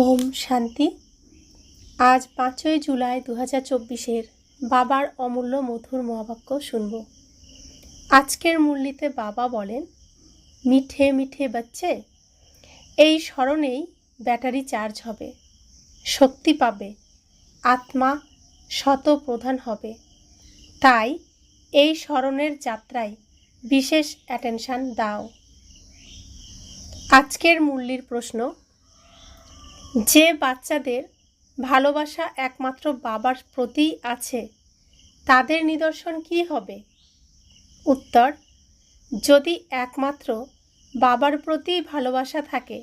ওম শান্তি। আজ 5ই জুলাই 2024 বাবার অমূল্য মধুর মহাবাক্য শুনব। আজকের মুরলিতে বাবা বলেন, মিঠে মিঠে বাচ্চে, এই স্মরণেই ব্যাটারি চার্জ হবে, শক্তি পাবে, আত্মা শত প্রধান হবে। তাই এই স্মরণের যাত্রায় বিশেষ অ্যাটেনশন দাও। আজকের মুরলির প্রশ্ন, যে বাচ্চাদের ভালোবাসা একমাত্র বাবার প্রতিই আছে, তাদের নিদর্শন কি হবে? উত্তর, যদি একমাত্র বাবার প্রতিই ভালোবাসা থাকে,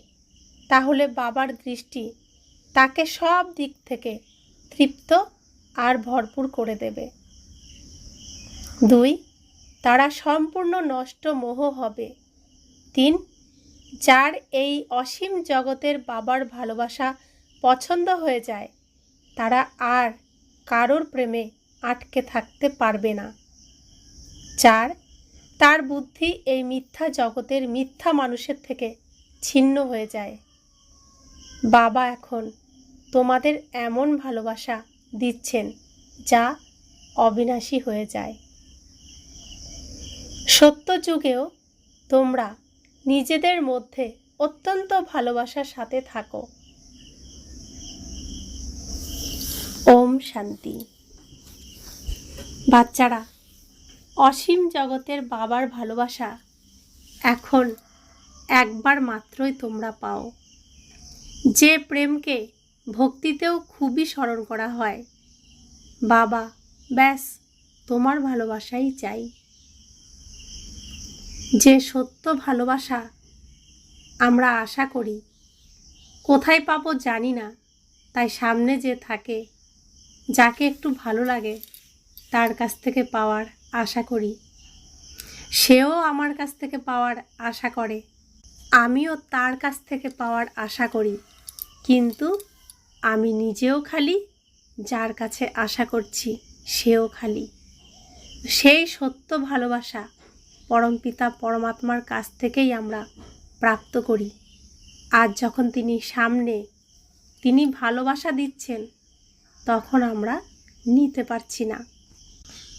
তাহলে বাবার দৃষ্টি তাকে সব দিক থেকে তৃপ্ত আর ভরপুর করে দেবে। 2, তারা সম্পূর্ণ নষ্ট মোহ হবে। 3, যার এই অসীম জগতের বাবার ভালোবাসা পছন্দ হয়ে যায়, তারা আর কারোর প্রেমে আটকে থাকতে পারবে না। 4, তার বুদ্ধি এই মিথ্যা জগতের মিথ্যা মানুষের থেকে ছিন্ন হয়ে যায়। বাবা এখন তোমাদের এমন ভালোবাসা দিচ্ছেন যা অবিনাশী হয়ে যায়। সত্য যুগেও তোমরা নিজেদের মধ্যে অত্যন্ত ভালোবাসার সাথে থাকো। ওম শান্তি। বাচ্চারা, অসীম জগতের বাবার ভালোবাসা এখন একবার মাত্রই তোমরা পাও। যে প্রেমকে ভক্তিতেও খুবই স্মরণ করা হয়, বাবা ব্যাস তোমার ভালোবাসাই চাই। যে সত্য ভালোবাসা আমরা আশা করি, কোথায় পাবো জানি না, তাই সামনে যে থাকে, যাকে একটু ভালো লাগে, তার কাছ থেকে পাওয়ার আশা করি। সেও আমার কাছ থেকে পাওয়ার আশা করে, আমিও তার কাছ থেকে পাওয়ার আশা করি। কিন্তু আমি নিজেও খালি, যার কাছে আশা করছি সেও খালি। সেই সত্য ভালোবাসা পরমপিতা পরমাত্মার কাছ থেকেই আমরা প্রাপ্ত করি। আজ যখন তিনি সামনে, তিনি ভালোবাসা দিচ্ছেন, তখন আমরা নিতে পারছি না,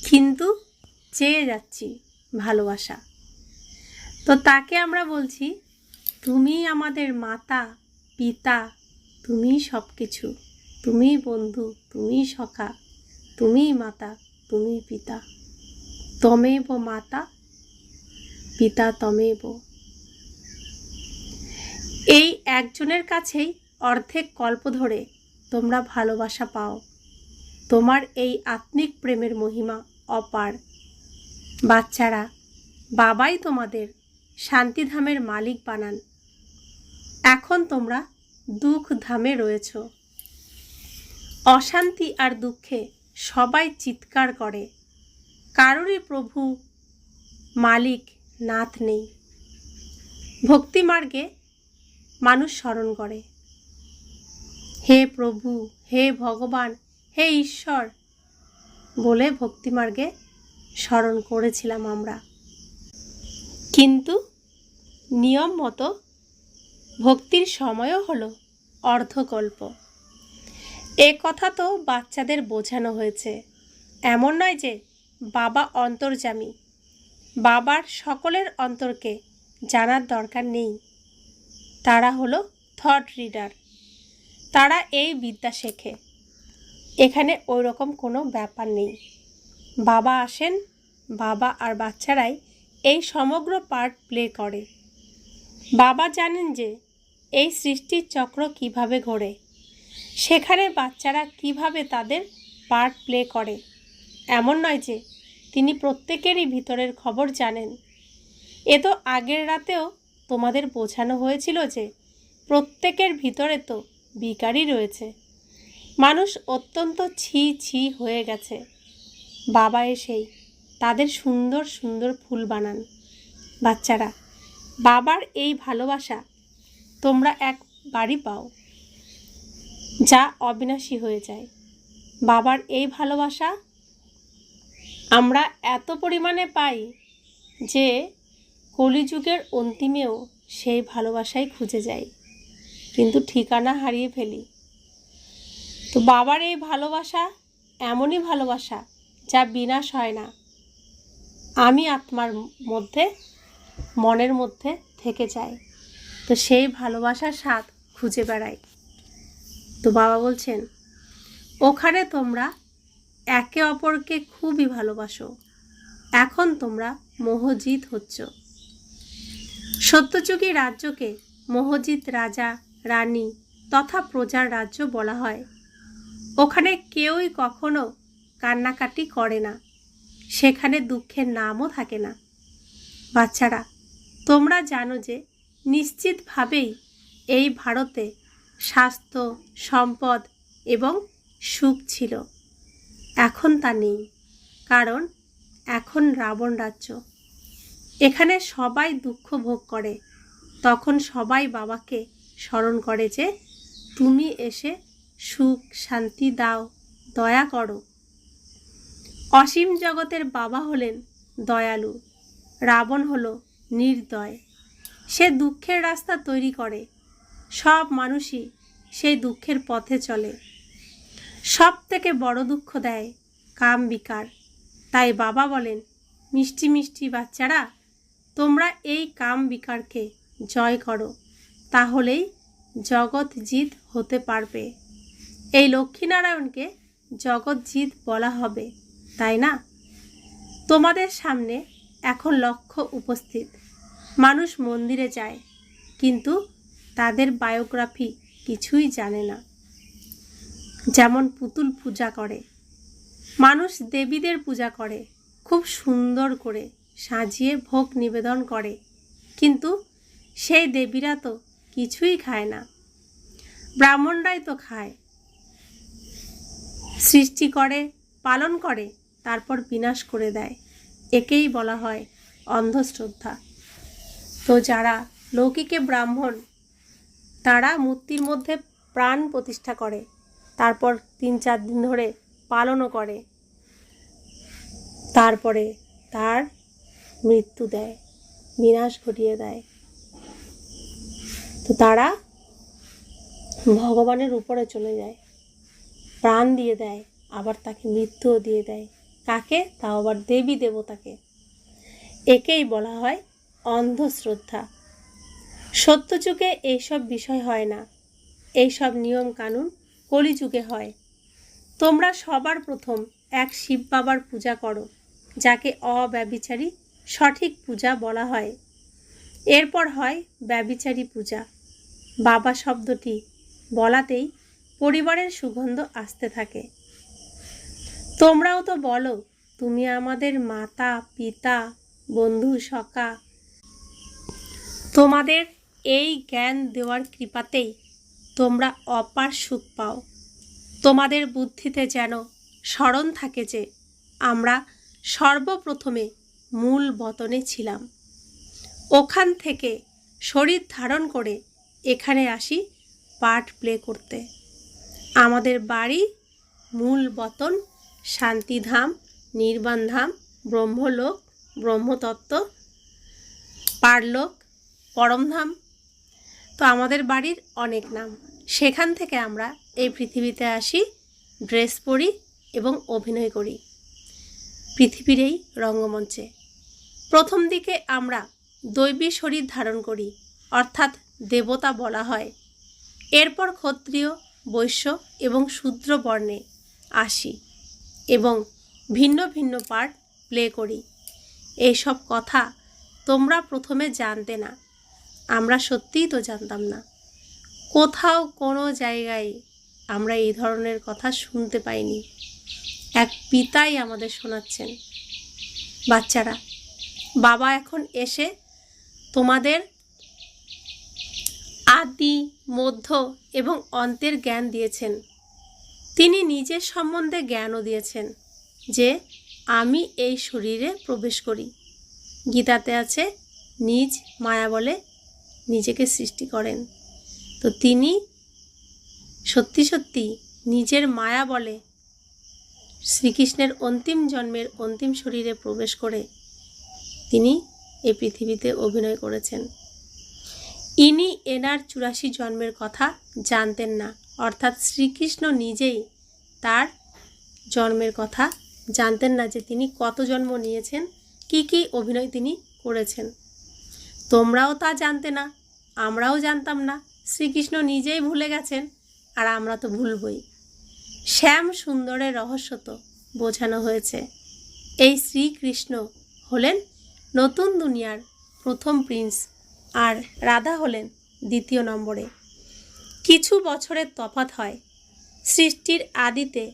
কিন্তু চেয়ে যাচ্ছি ভালোবাসা। তো তাকে আমরা বলছি, তুমি আমাদের মাতা পিতা, তুমি সব কিছু, তুমি বন্ধু, তুমি সখা, তুমি মাতা, তুমি পিতা, তমেব মাতা পিতা তমেব। এই একজনের কাছেই অর্ধেক কল্প ধরে তোমরা ভালোবাসা পাও। তোমার এই আত্মিক প্রেমের মহিমা অপার। বাচ্চারা, বাবাই তোমাদের শান্তিধামের মালিক বানান। এখন তোমরা দুঃখ ধামে রয়েছ। অশান্তি আর দুঃখে সবাই চিৎকার করে, কারোরই প্রভু মালিক নাথ নেই। ভক্তিমার্গে মানুষ স্মরণ করে, হে প্রভু, হে ভগবান, হে ঈশ্বর বলে ভক্তিমার্গে স্মরণ করেছিলাম আমরা। কিন্তু নিয়ম মতো ভক্তির সময়ও হলো অর্ধকল্প। এ কথা তো বাচ্চাদের বোঝানো হয়েছে। এমন নয় যে বাবা অন্তর্যামী, বাবার সকলের অন্তরকে জানার দরকার নেই। তারা হলো থট রিডার, তারা এই বিদ্যা শেখে। এখানে ওই রকম কোনো ব্যাপার নেই। বাবা আসেন, বাবা আর বাচ্চারাই এই সমগ্র পার্ট প্লে করে। বাবা জানেন যে এই সৃষ্টির চক্র কিভাবে ঘোরে, সেখানে বাচ্চারা কিভাবে তাদের পার্ট প্লে করে। এমন নয় যে তিনি প্রত্যেকেরই ভিতরের খবর জানেন। এ তো আগের রাতেও তোমাদের বোঝানো হয়েছিল যে প্রত্যেকের ভিতরে তো বিকারই রয়েছে। মানুষ অত্যন্ত ছি ছি হয়ে গেছে। বাবা এসেই তাদের সুন্দর সুন্দর ফুল বানান। বাচ্চারা, বাবার এই ভালোবাসা তোমরা একবারই পাও, যা অবিনাশী হয়ে যায়। বাবার এই ভালোবাসা আমরা এত পরিমাণে পাই যে কলিযুগের অন্তিমেও সেই ভালোবাসাই খুঁজে যাই। কিন্তু ঠিকানা হারিয়ে ফেলি। তো বাবার এই ভালোবাসা এমনই ভালোবাসা যা বিনাশ হয় না, আমি আত্মার মধ্যে, মনের মধ্যে থেকে যায়। তো সেই ভালোবাসার স্বাদ খুঁজে বেড়াই। তো বাবা বলছেন, ওখানে তোমরা একে অপরকে খুবই ভালোবাসো, এখন তোমরা মোহজিত হচ্ছ। সত্যযুগী রাজ্যকে মোহজিত রাজা রানী তথা প্রজার রাজ্য বলা হয়। ওখানে কেউই কখনো কান্নাকাটি করে না, সেখানে দুঃখের নামও থাকে না। বাচ্চারা, তোমরা জানো যে নিশ্চিতভাবেই এই ভারতে স্বাস্থ্য, সম্পদ এবং সুখ ছিল। এখন তা নেই, কারণ এখন রাবণ রাজ্য। এখানে সবাই দুঃখ ভোগ করে। তখন সবাই বাবাকে স্মরণ করে যে তুমি এসে সুখ শান্তি দাও, দয়া করো। অসীম জগতের বাবা হলেন দয়ালু, রাবণ হলো নির্দয়। সে দুঃখের রাস্তা তৈরি করে, সব মানুষই সেই দুঃখের পথে চলে। সব থেকে বড় দুঃখ দেয় কাম বিকার। তাই বাবা বলেন, মিষ্টি মিষ্টি বাচ্চারা, তোমরা এই কাম বিকারকে জয় করো, তাহলেই জগৎজিৎ হতে পারবে। এই লক্ষ্মীনারায়ণকে জগৎজিৎ বলা হবে, তাই না? তোমাদের সামনে এখন লক্ষ্য উপস্থিত। মানুষ মন্দিরে যায়, কিন্তু তাদের বায়োগ্রাফি কিছুই জানে না। যেমন পুতুল পূজা করে, মানুষ দেবীদের পূজা করে, খুব সুন্দর করে সাজিয়ে ভোগ নিবেদন করে, কিন্তু সেই দেবীরা তো কিছুই খায় না, ব্রাহ্মণরাই তো খায়। সৃষ্টি করে, পালন করে, তারপর বিনাশ করে দেয়। একেই বলা হয় অন্ধশ্রদ্ধা। তো যারা লৌকিকে ব্রাহ্মণ, তারা মূর্তির মধ্যে প্রাণ প্রতিষ্ঠা করে, তারপর 3-4 দিন ধরে পালনও করে, তারপরে তার মৃত্যু দেয়, বিনাশ ঘটিয়ে দেয়। তো তারা ভগবানের উপরে চলে যায়, প্রাণ দিয়ে দেয়, আবার তাকে মৃত্যুও দিয়ে দেয়। কাকে? তাও আবার দেবী দেবতাকে। একেই বলা হয় অন্ধশ্রদ্ধা। সত্যযুগে এইসব বিষয় হয় না, এইসব নিয়ম কানুন কলিযুগে হয়। তোমরা সবার প্রথম এক শিব বাবার পূজা করো, যাকে অব্যভিচারী সঠিক পূজা বলা হয়। এরপর হয় ব্যভিচারী পূজা। বাবা শব্দটি বলাতেই পরিবারের সুগন্ধ আসতে থাকে। তোমরাও তো বলো, তুমি আমাদের মাতা পিতা বন্ধু সখা। তোমাদের এই জ্ঞান দেওয়ার কৃপাতেই তোমরা অপার সুখ পাও। তোমাদের বুদ্ধিতে যেন স্মরণ থাকে যে আমরা সর্বপ্রথমে মূল বতনে ছিলাম। ওখান থেকে শরীর ধারণ করে এখানে আসি পার্ট প্লে করতে। আমাদের বাড়ি মূল বতন, শান্তিধাম, নির্বাণধাম, ব্রহ্মলোক, ব্রহ্মতত্ত্ব, পারলোক, পরমধাম। তো আমাদের বাড়ির অনেক নাম। সেখান থেকে আমরা এই পৃথিবীতে আসি, ড্রেস পরি এবং অভিনয় করি পৃথিবীর এই রঙ্গমঞ্চে। প্রথম দিকে আমরা দৈবী শরীর ধারণ করি, অর্থাৎ দেবতা বলা হয়। এরপর ক্ষত্রিয়, বৈশ্য এবং শূদ্র বর্ণে আসি এবং ভিন্ন ভিন্ন পার্ট প্লে করি। এইসব কথা তোমরা প্রথমে জানতে না, আমরা সত্যিই তো জানতাম না। কোথাও কোনো জায়গায় আমরা এই ধরনের কথা শুনতে পাইনি। এক পিতাই আমাদের শোনাচ্ছেন। বাচ্চারা, বাবা এখন এসে তোমাদের আদি, মধ্য এবং অন্তের জ্ঞান দিয়েছেন। তিনি নিজের সম্বন্ধে জ্ঞানও দিয়েছেন যে আমি এই শরীরে প্রবেশ করি। গীতাতে আছে, নিজ মায়া বলে নিজেকে সৃষ্টি করেন। তো তিনি সত্যি সত্যি নিজের মায়া বলে শ্রীকৃষ্ণের অন্তিম জন্মের অন্তিম শরীরে প্রবেশ করে তিনি এই পৃথিবীতে অভিনয় করেছেন। ইনি এনার 84 জন্মের কথা জানতেন না, অর্থাৎ শ্রীকৃষ্ণ নিজেই তার জন্মের কথা জানতেন না, যে তিনি কত জন্ম নিয়েছেন, কি কি অভিনয় তিনি করেছেন। তোমরাও তা জানতে না, আমরাও জানতাম না। শ্রীকৃষ্ণ নিজেই ভুলে গেছেন, আর আমরা তো ভুলবই। শ্যাম সুন্দরের রহস্য তো বোঝানো হয়েছে। এই শ্রীকৃষ্ণ হলেন নতুন দুনিয়ার প্রথম প্রিন্স, আর রাধা হলেন দ্বিতীয় নম্বরে। কিছু বছরের তফাৎ হয়। সৃষ্টির আদিতে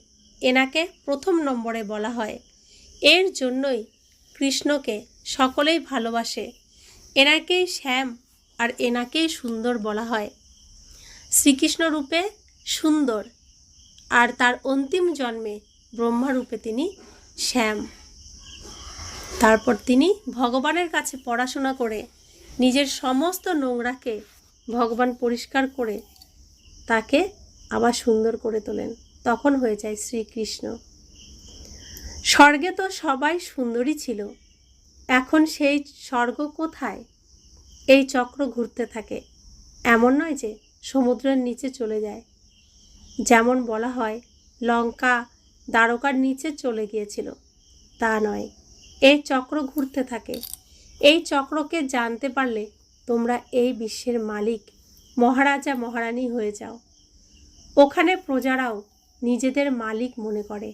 এনাকে প্রথম নম্বরে বলা হয়। এর জন্যই কৃষ্ণকে সকলেই ভালোবাসে। এনাকেই শ্যাম আর এনাকেই সুন্দর বলা হয়। শ্রীকৃষ্ণ রূপে সুন্দর, আর তার অন্তিম জন্মে ব্রহ্মা রূপে তিনি শ্যাম। তারপর তিনি ভগবানের কাছে পড়াশোনা করে নিজের সমস্ত নোংরাকে ভগবান পরিষ্কার করে তাকে আবার সুন্দর করে তোলেন, তখন হয়ে যায় শ্রীকৃষ্ণ। স্বর্গে তো সবাই সুন্দরী ছিল, এখন সেই স্বর্গ কোথায়? এই চক্র ঘুরতে থাকে। এমন নয় যে সমুদ্রের নিচে চলে যায়, যেমন বলা হয় লঙ্কা দ্বারকার নিচে চলে গিয়েছিল, তা নয়। এই চক্র ঘুরতে থাকে। এই চক্রকে জানতে পারলে তোমরা এই বিশ্বের মালিক, মহারাজা মহারানী হয়ে যাও। ওখানে প্রজারাও নিজেদের মালিক মনে করে।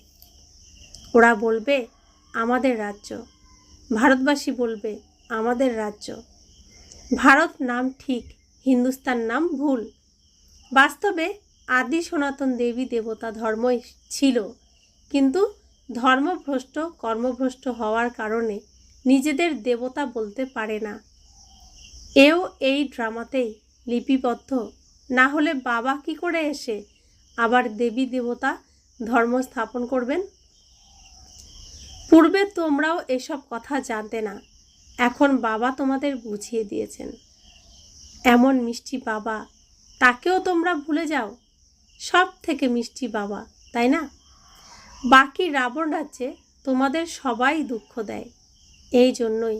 ওরা বলবে আমাদের রাজ্য, ভারতবাসী বলবে আমাদের রাজ্য। ভারত নাম ঠিক, হিন্দুস্তান নাম ভুল। বাস্তবে আদি সনাতন দেবী দেবতা ধর্মই ছিল, কিন্তু ধর্মভ্রষ্ট কর্মভ্রষ্ট হওয়ার কারণে নিজেদের দেবতা বলতে পারে না। এও এই ড্রামাতেই লিপিবদ্ধ। না হলে বাবা কি করে এসে আবার দেবী দেবতা ধর্ম স্থাপন করবেন? পূর্বে তোমরাও এসব কথা জানতে না, এখন বাবা তোমাদের বুঝিয়ে দিয়েছেন। এমন মিষ্টি বাবা, তাকেও তোমরা ভুলে যাও। সব থেকে মিষ্টি বাবা, তাই না? বাকি রাবণ রাজ্যে তোমাদের সবাই দুঃখ দেয়। এই জন্যই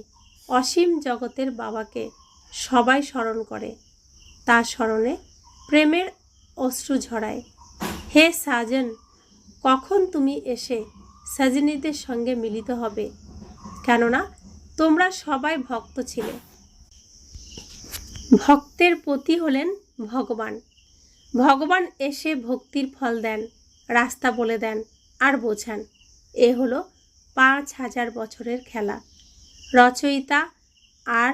অসীম জগতের বাবাকে সবাই স্মরণ করে, তার স্মরণে প্রেমের অশ্রু ঝরায়। হে সাজন, কখন তুমি এসে সজনীদের সঙ্গে মিলিত হবে? কেননা তোমরা সবাই ভক্ত ছিলে। ভক্তের পতি হলেন ভগবান। ভগবান এসে ভক্তির ফল দেন, রাস্তা বলে দেন আর বোঝান। এ হলো 5000 বছরের খেলা। রচয়িতা আর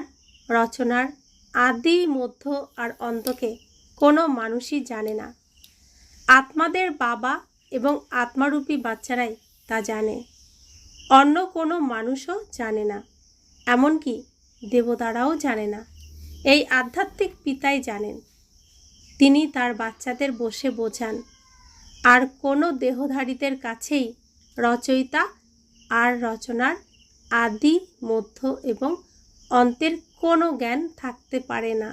রচনার আদি মধ্য আর অন্তকে কোনো মানুষই জানে না। আত্মাদের বাবা এবং আত্মারূপী বাচ্চারাই তা জানে, অন্য কোনো মানুষও জানে না, এমনকি দেবতারাও জানে না। এই আধ্যাত্মিক পিতাই জানেন। তিনি তার বাচ্চাদের বসে বোঝান। আর কোনো দেহধারীদের কাছেই রচয়িতা আর রচনার আদি মধ্য এবং অন্তের কোনো জ্ঞান থাকতে পারে না।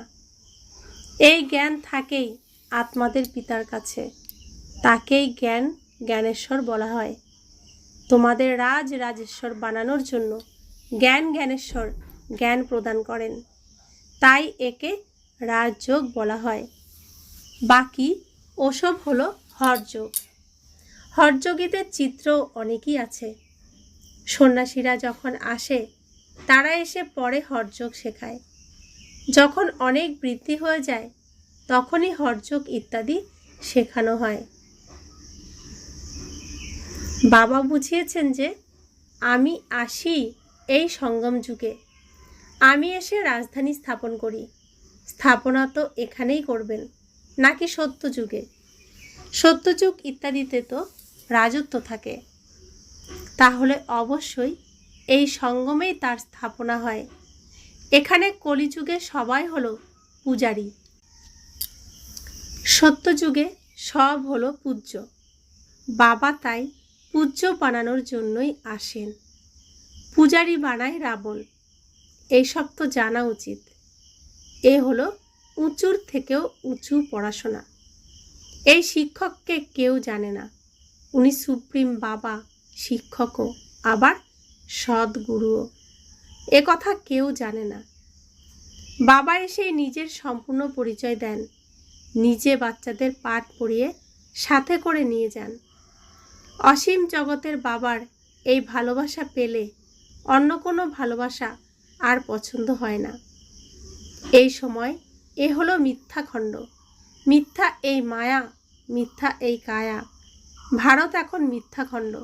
এই জ্ঞান থাকেই আত্মাদের পিতার কাছে। তাকেই জ্ঞানেশ্বর বলা হয়। তোমাদের রাজেশ্বর বানানোর জন্য জ্ঞানেশ্বর জ্ঞান প্রদান করেন, তাই একে রাজযোগ বলা হয়। বাকি ওসব হলো হঠযোগ। হঠযোগীদের চিত্র অনেকই আছে। সন্ন্যাসীরা যখন আসে, তারা এসে পরে হঠযোগ শেখায়। যখন অনেক বৃদ্ধি হয়ে যায়, তখনই হঠযোগ ইত্যাদি শেখানো হয়। বাবা বুঝিয়েছেন যে আমি আসি এই সঙ্গম যুগে। আমি এসে রাজধানী স্থাপন করি। স্থাপনা তো এখানেই করবেন, নাকি সত্যযুগে? সত্যযুগ ইত্যাদিতে তো রাজত্ব থাকে। তাহলে অবশ্যই এই সঙ্গমেই তার স্থাপনা হয়। এখানে কলিযুগে সবাই হলো পূজারী। সত্যযুগে সব হলো পূজ্য। বাবা তাই পূজ্য বানানোর জন্যই আসেন। পূজারী বানায় রাবণ, এইসব তো জানা উচিত। এ হলো উঁচুর থেকেও উঁচু পড়াশোনা। এই শিক্ষককে কেউ জানে না। উনি সুপ্রিম বাবা, শিক্ষকও, আবার সদ্গুরুও। এ কথা কেউ জানে না। বাবা এসে নিজের সম্পূর্ণ পরিচয় দেন, নিজে বাচ্চাদের পাঠ পড়িয়ে সাথে করে নিয়ে যান। অসীম জগতের বাবার এই ভালোবাসা পেলে অন্য কোনো ভালোবাসা আর পছন্দ হয় না। এই সময় এ হলো মিথ্যাখণ্ড, মিথ্যা এই মায়া, মিথ্যা এই কায়া। ভারত এখন মিথ্যাখণ্ড,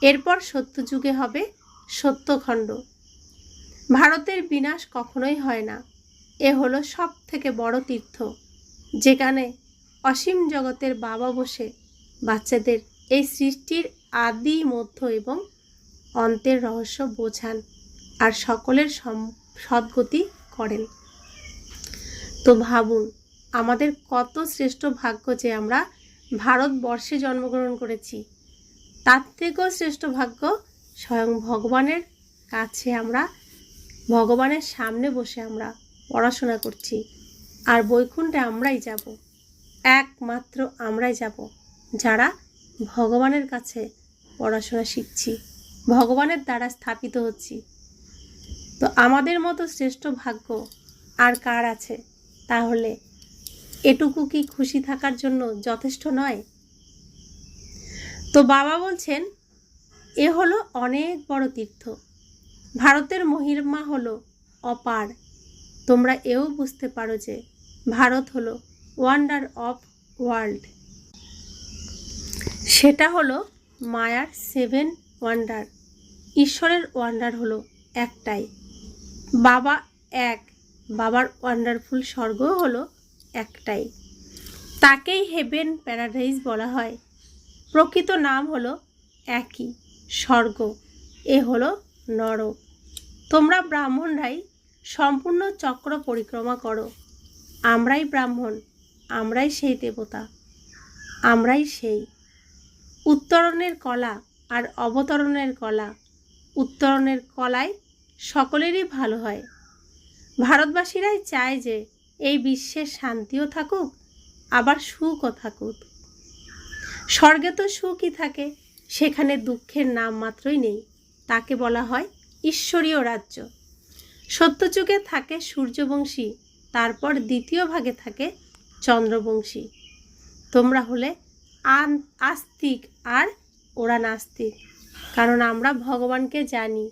এরপর সত্যযুগে হবে সত্যখণ্ড। ভারতের বিনাশ কখনোই হয় না। এ হলো সব থেকে বড় তীর্থ, যেখানে অসীম জগতের বাবা বসে বাচ্চাদের এই সৃষ্টির আদি, মধ্য এবং অন্তের রহস্য বোঝান আর সকলের সদ্গতি করেন। তো ভাবুন, আমাদের কত শ্রেষ্ঠ ভাগ্য যে আমরা ভারতবর্ষে জন্মগ্রহণ করেছি। তার থেকেও শ্রেষ্ঠ ভাগ্য স্বয়ং ভগবানের কাছে আমরা, ভগবানের সামনে বসে আমরা পড়াশোনা করছি। আর বৈকুণ্ঠে আমরাই যাব, একমাত্র আমরাই যাব যারা ভগবানের কাছে পড়াশোনা শিখছি, ভগবানের দ্বারা স্থাপিত হচ্ছি। তো আমাদের মতো শ্রেষ্ঠ ভাগ্য আর কার আছে? তাহলে এটুকু কি খুশি থাকার জন্য যথেষ্ট নয়? তো বাবা বলছেন, এ হলো অনেক বড় তীর্থ, ভারতের মহিমা হলো অপার। তোমরা এও বুঝতে পারো যে ভারত হলো ওয়ান্ডার অফ ওয়ার্ল্ড। সেটা হলো মায়ার 7 ওয়ান্ডার। ঈশ্বরের ওয়ান্ডার হলো একটাই, বাবা এক, বাবার ওয়ান্ডারফুল স্বর্গও হলো একটাই। তাকেই হেভেন প্যারাডাইজ বলা হয়। প্রকৃত নাম হলো একই, স্বর্গ। এ হলো নরক। তোমরা ব্রাহ্মণরাই সম্পূর্ণ চক্র পরিক্রমা করো। আমরাই ব্রাহ্মণ, আমরাই সেই দেবতা, আমরাই সেই। উত্তরণের কলা আর অবতরণের কলা, উত্তরণের কলায় সকলেরই ভালো হয়। ভারতবাসীরাই চায় যে এই বিশ্বের শান্তিও থাকুক, আবার সুখও থাকুক। স্বর্গে তো সুখই থাকে, সেখানে দুঃখের নাম মাত্রই নেই। তাকে বলা হয় ঈশ্বরীয় রাজ্য। সত্যযুগে থাকে সূর্যবংশী, তারপর দ্বিতীয় ভাগে থাকে চন্দ্রবংশী। তোমরা হলে আস্তিক আর ওরা নাস্তিক, কারণ আমরা ভগবানকে জানি,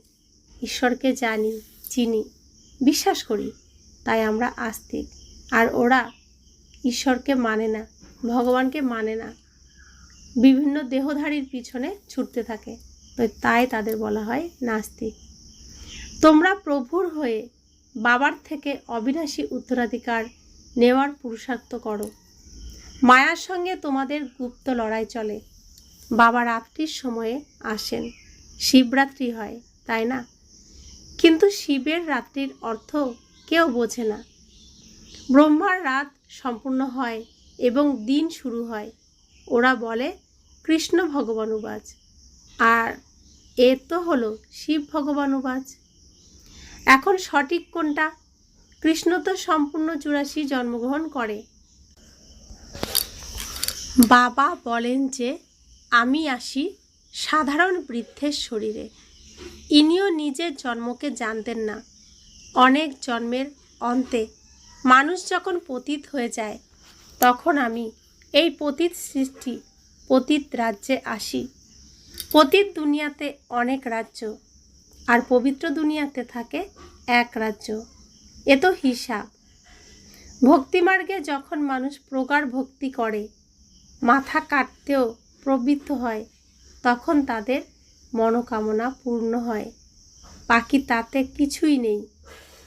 ঈশ্বরকে জানি, চিনি, বিশ্বাস করি, তাই আমরা আস্তিক। আর ওরা ঈশ্বরকে মানে না, ভগবানকে মানে না, বিভিন্ন দেহধারীর পিছনে ছুটতে থাকে, তো তাই তাদের বলা হয় নাস্তিক। তোমরা প্রভুর হয়ে বাবার থেকে অবিনাশী উত্তরাধিকার নেওয়ার পুরুষার্থ করো। মায়ার সঙ্গে তোমাদের গুপ্ত লড়াই চলে। বাবা রাত্রির সময়ে আসেন, শিবরাত্রি হয়, তাই না? কিন্তু শিবের রাত্রির অর্থ কেউ বোঝে না। ব্রহ্মার রাত সম্পূর্ণ হয় এবং দিন শুরু হয়, ওরা বলে কৃষ্ণ ভগবানুবাজ, আর এ তো হলো শিব ভগবানুবাজ। এখন সঠিক কোনটা? কৃষ্ণ তো সম্পূর্ণ 84 জন্মগ্রহণ করে। বাবা বলেন যে আমি আসি সাধারণ বৃদ্ধের শরীরে। ইনিও নিজের জন্মকে জানতেন না। অনেক জন্মের অন্তে মানুষ যখন পতিত হয়ে যায়, তখন আমি এই পতিত সৃষ্টি, পতিত রাজ্যে আসি। পতিত দুনিয়াতে অনেক রাজ্য, আর পবিত্র দুনিয়াতে থাকে এক রাজ্য। এ তো হিসাব। ভক্তিমার্গে যখন মানুষ প্রগাঢ় ভক্তি করে, মাথা কাটতেও প্রবৃত্ত হয়, তখন তাদের মনোকামনা পূর্ণ হয়। বাকি তাতে কিছুই নেই,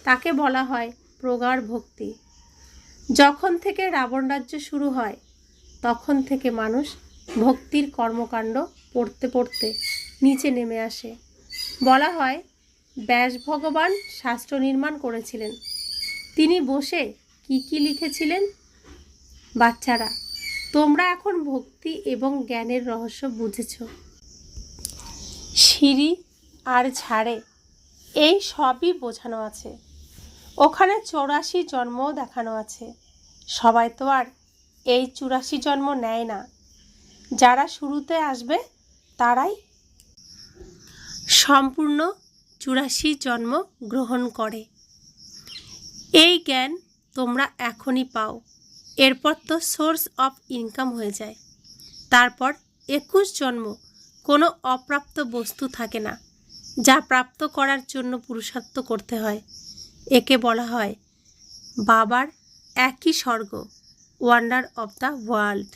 তাকে বলা হয় প্রগাঢ় ভক্তি। যখন থেকে রাবণ রাজ্য শুরু হয়, তখন থেকে মানুষ ভক্তির কর্মকাণ্ড পড়তে পড়তে নিচে নেমে আসে। বলা হয় ব্যাস ভগবান শাস্ত্র নির্মাণ করেছিলেন। তিনি বসে কি কি লিখেছিলেন? বাচ্চারা, তোমরা এখন ভক্তি এবং জ্ঞানের রহস্য বুঝেছ। সিঁড়ি আর ঝাড়ে এই সবই বোঝানো আছে। ওখানে 84 জন্মও দেখানো আছে। সবাই তো আর এই 84 জন্ম নেয় না। যারা শুরুতে আসবে তারাই সম্পূর্ণ 84 জন্ম গ্রহণ করে। এই জ্ঞান তোমরা এখনই পাও, এরপর তো সোর্স অফ ইনকাম হয়ে যায়। তারপর 21 জন্ম কোনো অপ্রাপ্ত বস্তু থাকে না, যা প্রাপ্ত করার জন্য পুরুষার্থ করতে হয়। একে বলা হয় বাবার একই স্বর্গ, ওয়ান্ডার অফ দ্য ওয়ার্ল্ড।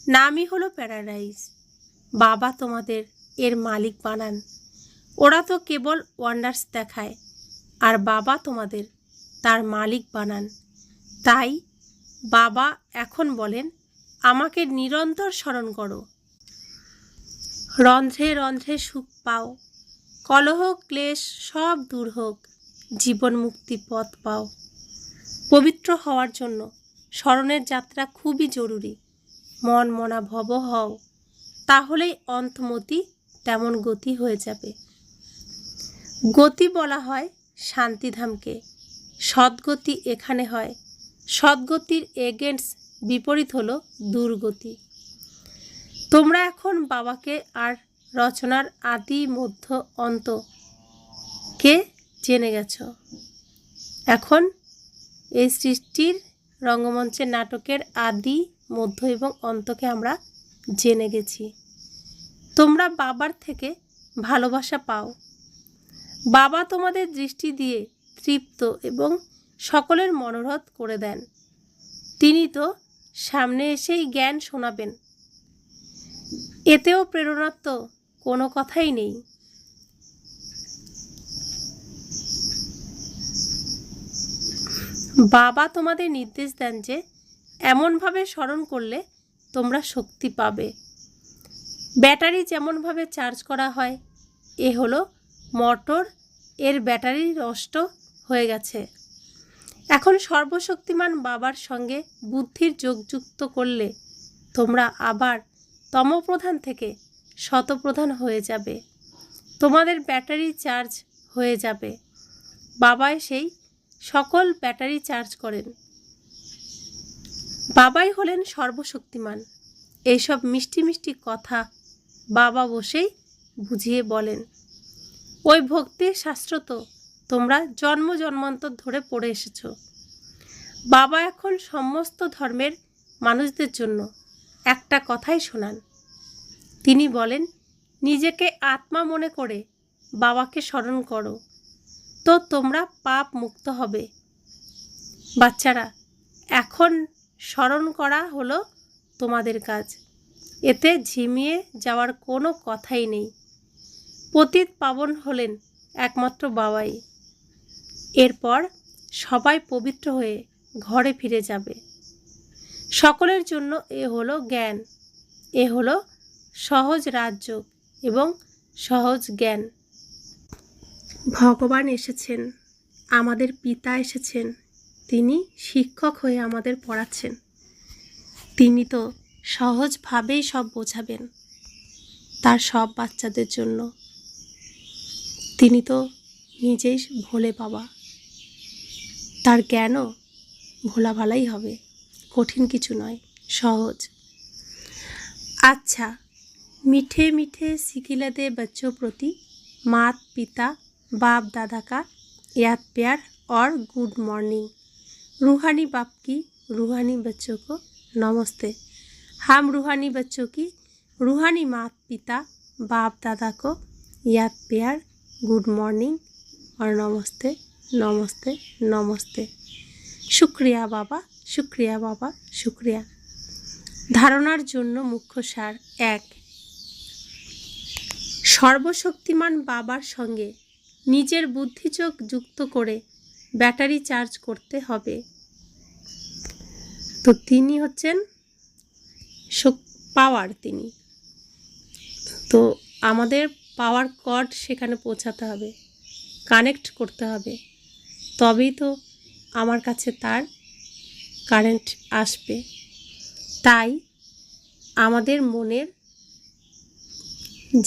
নামই হলো প্যারাডাইজ। বাবা তোমাদের এর মালিক বানান। ওরা তো কেবল ওয়ান্ডার্স দেখায়, আর বাবা তোমাদের তার মালিক বানান। তাই বাবা এখন বলেন, আমাকে নিরন্তর স্মরণ করো। রন্ধ্রে রন্ধ্রে সুখ পাও, কলহ ক্লেশ সব দূর হোক, জীবন মুক্তি পথ পাও। পবিত্র হওয়ার জন্য স্মরণের যাত্রা খুবই জরুরি। মন মনা ভব হও, তাহলেই অন্তমতি তেমন গতি হয়ে যাবে। গতি বলা হয় শান্তিধামকে, সদ্গতি এখানে হয়। সদ্গতির এগেন্স্ট বিপরীত হলো দুর্গতি। তোমরা এখন বাবাকে আর রচনার আদি মধ্য অন্তকে জেনে গেছ। এখন এই সৃষ্টির রঙ্গমঞ্চের নাটকের আদি মধ্য এবং অন্তকে আমরা জেনে গেছি। তোমরা বাবার থেকে ভালোবাসা পাও। বাবা তোমাদের দৃষ্টি দিয়ে তৃপ্ত এবং সকলের মনোরথ করে দেন। তিনি তো সামনে এসেই জ্ঞান শোনাবেন। এতেও প্রেরণার তো কোনো কথাই নেই। বাবা তোমাদের নির্দেশ দেন যে এমনভাবে স্মরণ করলে তোমরা শক্তি পাবে। ব্যাটারি যেমনভাবে চার্জ করা হয়, এ হলো মোটর, এর ব্যাটারি নষ্ট হয়ে গেছে। এখন সর্বশক্তিমান বাবার সঙ্গে বুদ্ধির যোগযুক্ত করলে তোমরা আবার তমপ্রধান থেকে শতপ্রধান হয়ে যাবে। তোমাদের ব্যাটারি চার্জ হয়ে যাবে। বাবাই সেই সকল ব্যাটারি চার্জ করেন। বাবাই হলেন সর্বশক্তিমান। এইসব মিষ্টি মিষ্টি কথা বাবা বসেই বুঝিয়ে বলেন। ওই ভক্তির শাস্ত্র তো তোমরা জন্ম জন্মান্তর ধরে পড়ে এসেছ। বাবা এখন সমস্ত ধর্মের মানুষদের জন্য একটা কথাই শোনান। তিনি বলেন, নিজেকে আত্মা মনে করে বাবাকে স্মরণ করো, তো তোমরা পাপ মুক্ত হবে। বাচ্চারা, এখন স্মরণ করা হলো তোমাদের কাজ। এতে ঝিমিয়ে যাওয়ার কোনো কথাই নেই। পতিত পাবন হলেন একমাত্র বাবাই। এরপর সবাই পবিত্র হয়ে ঘরে ফিরে যাবে। সকলের জন্য এ হলো জ্ঞান, এ হলো সহজ রাজযোগ এবং সহজ জ্ঞান। ভগবান এসেছেন, আমাদের পিতা এসেছেন, তিনি শিক্ষক হয়ে আমাদের পড়াচ্ছেন। তিনি তো সহজভাবেই সব বোঝাবেন তার সব বাচ্চাদের জন্য। তিনি তো নিজেই ভোলে বাবা, তার জ্ঞানও ভোলা ভালাই হবে, কঠিন কিছু নয়, সহজ। अच्छा मीठे मीठे सिखिलते बच्चों प्रति माता पिता बाप दादा का याद प्यार और गुड मॉर्निंग। रूहानी बाप की रूहानी बच्चों को नमस्ते। हम रूहानी बच्चों की रूहानी माता पिता बाप दादा को याद प्यार गुड मॉर्निंग और नमस्ते नमस्ते नमस्ते। शुक्रिया बाबा, शुक्रिया बाबा, शुक्रिया। ধারণার জন্য মুখ্য সার। 1, সর্বশক্তিমান বাবার সঙ্গে নিজের বুদ্ধিযোগ যুক্ত করে ব্যাটারি চার্জ করতে হবে। তো তিনি হচ্ছেন পাওয়ার। তিনি তো আমাদের পাওয়ার কর্ড সেখানে পৌঁছাতে হবে, কানেক্ট করতে হবে, তবেই তো আমার কাছে তার কারেন্ট আসবে। তাই আমাদের মনের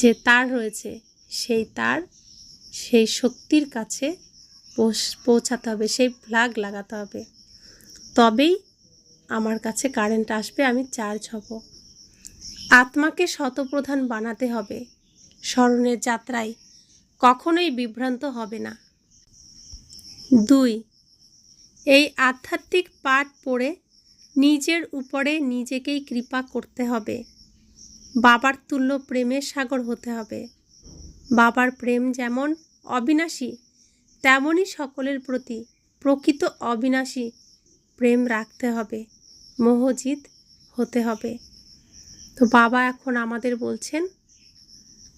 যে তার রয়েছে সেই তার সেই শক্তির কাছে পৌঁছাতে হবে, সেই প্লাগ লাগাতে হবে, তবেই আমার কাছে কারেন্ট আসবে, আমি চার্জ হব। আত্মাকে শতপ্রধান বানাতে হবে। স্মরণের যাত্রায় কখনোই বিভ্রান্ত হবে না। 2, এই আধ্যাত্মিক পাঠ পড়ে নিজের উপরে নিজেকেই কৃপা করতে হবে। বাবার তুল্য প্রেমের সাগর হতে হবে। বাবার প্রেম যেমন অবিনাশী, তেমনই সকলের প্রতি প্রকৃত অবিনাশী প্রেম রাখতে হবে, মোহজিৎ হতে হবে। তো বাবা এখন আমাদের বলছেন,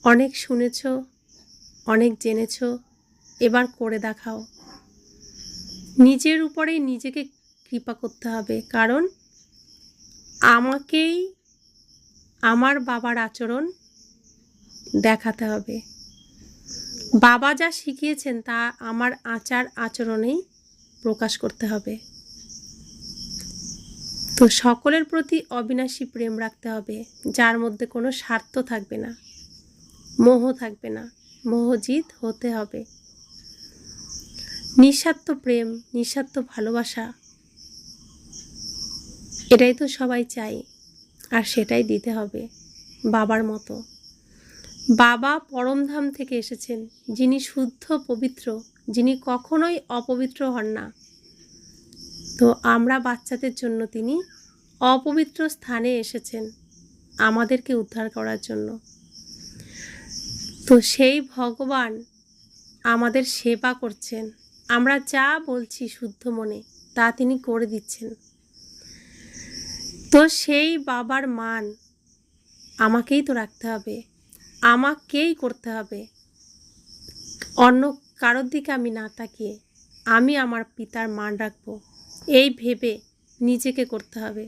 অনেক শুনেছ, অনেক জেনেছ, এবার করে দেখাও। নিজের উপরেই নিজেকে কৃপা করতে হবে, কারণ আমাকেই আমার বাবার আচরণ দেখাতে হবে। বাবা যা শিখিয়েছেন তা আমার আচার আচরণেই প্রকাশ করতে হবে। তো সকলের প্রতি অবিনাশী প্রেম রাখতে হবে, যার মধ্যে কোনো স্বার্থ থাকবে না, মোহ থাকবে না, মোহজিৎ হতে হবে। নিঃস্বার্থ প্রেম, নিঃস্বার্থ ভালোবাসা, এটাই তো সবাই চাই, আর সেটাই দিতে হবে বাবার মতো। বাবা পরমধাম থেকে এসেছেন, যিনি শুদ্ধ পবিত্র, যিনি কখনোই অপবিত্র হন না। তো আমরা বাচ্চাদের জন্য তিনি অপবিত্র স্থানে এসেছেন আমাদেরকে উদ্ধার করার জন্য। তো সেই ভগবান আমাদের সেবা করছেন, আমরা যা বলছি শুদ্ধ মনে তা তিনি করে দিচ্ছেন। তো সেই বাবার মান আমাকেই তো রাখতে হবে, আমাকেই করতে হবে। অন্য কারোর দিকে আমি না তাকিয়ে আমি আমার পিতার মান রাখবো, এই ভেবে নিজেকে করতে হবে।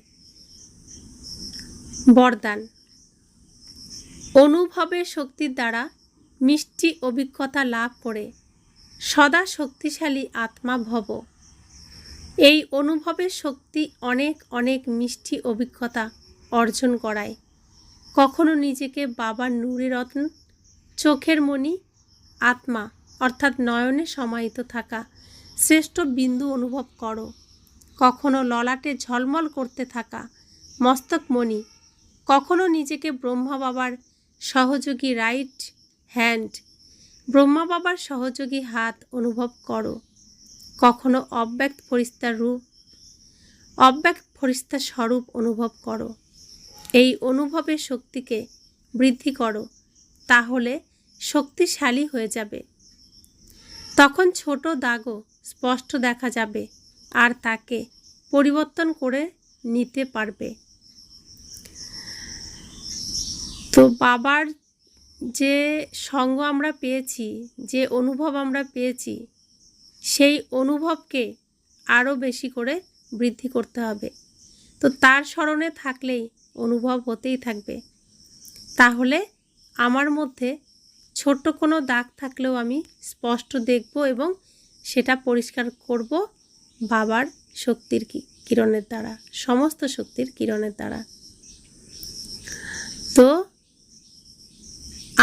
বরদান। অনুভবের শক্তির দ্বারা মিষ্টি অভিজ্ঞতা লাভ করে সদা শক্তিশালী আত্মা ভব। এই অনুভবের শক্তি অনেক অনেক মিষ্টি অভিজ্ঞতা অর্জন করায়। কখনো নিজেকে বাবার নূরে রত্ন, চোখের মণি, আত্মা অর্থাৎ নয়নে সমাহিত থাকা শ্রেষ্ঠ বিন্দু অনুভব করো। কখনো ললাটে ঝলমল করতে থাকা মস্তকমণি, কখনো নিজেকে ব্রহ্মা বাবার সহযোগী রাইট হ্যান্ড, ব্রহ্মা বাবার সহযোগী হাত অনুভব করো। কখনো অব্যক্ত ফরিস্তার রূপ, অব্যক্ত ফরিস্তার স্বরূপ অনুভব করো। এই অনুভবের শক্তিকে বৃদ্ধি করো, তাহলে শক্তিশালী হয়ে যাবে। তখন ছোট দাগও স্পষ্ট দেখা যাবে, আর তাকে পরিবর্তন করে নিতে পারবে। তো বাবার যে সঙ্গ আমরা পেয়েছি, যে অনুভব আমরা পেয়েছি, সেই অনুভবকে আরও বেশি করে বৃদ্ধি করতে হবে। তো তার স্মরণে থাকলেই অনুভব হতেই থাকবে। তাহলে আমার মধ্যে ছোট্ট কোনো দাগ থাকলেও আমি স্পষ্ট দেখব এবং সেটা পরিষ্কার করব বাবার শক্তির কিরণের দ্বারা, সমস্ত শক্তির কিরণের দ্বারা। তো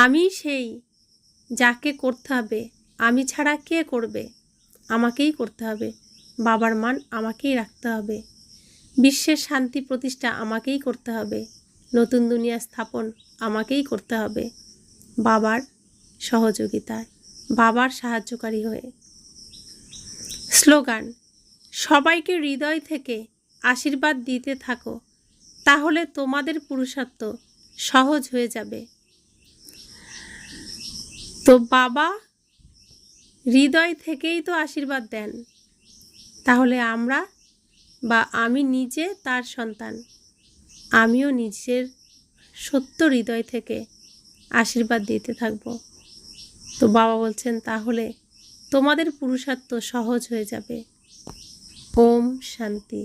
আমি সেই যাকে করতে হবে, আমি ছাড়া কে করবে? আমাকেই করতে হবে। বাবার মান আমাকেই রাখতে হবে, বিশ্বের শান্তি প্রতিষ্ঠা আমাকেই করতে হবে, নতুন দুনিয়া স্থাপন আমাকেই করতে হবে বাবার সহযোগিতায়, বাবার সাহায্যকারী হয়ে। স্লোগান। সবাইকে হৃদয় থেকে আশীর্বাদ দিতে থাকো, তাহলে তোমাদের পুরুষার্থ সহজ হয়ে যাবে। তো বাবা হৃদয় থেকেই তো আশীর্বাদ দেন, তাহলে আমরা বা আমি নিজে তার সন্তান, আমিও নিজের সত্য হৃদয় থেকে আশীর্বাদ দিতে থাকব। তো বাবা বলছেন, তাহলে তোমাদের পুরুষার্থ সহজ হয়ে যাবে। ওম শান্তি।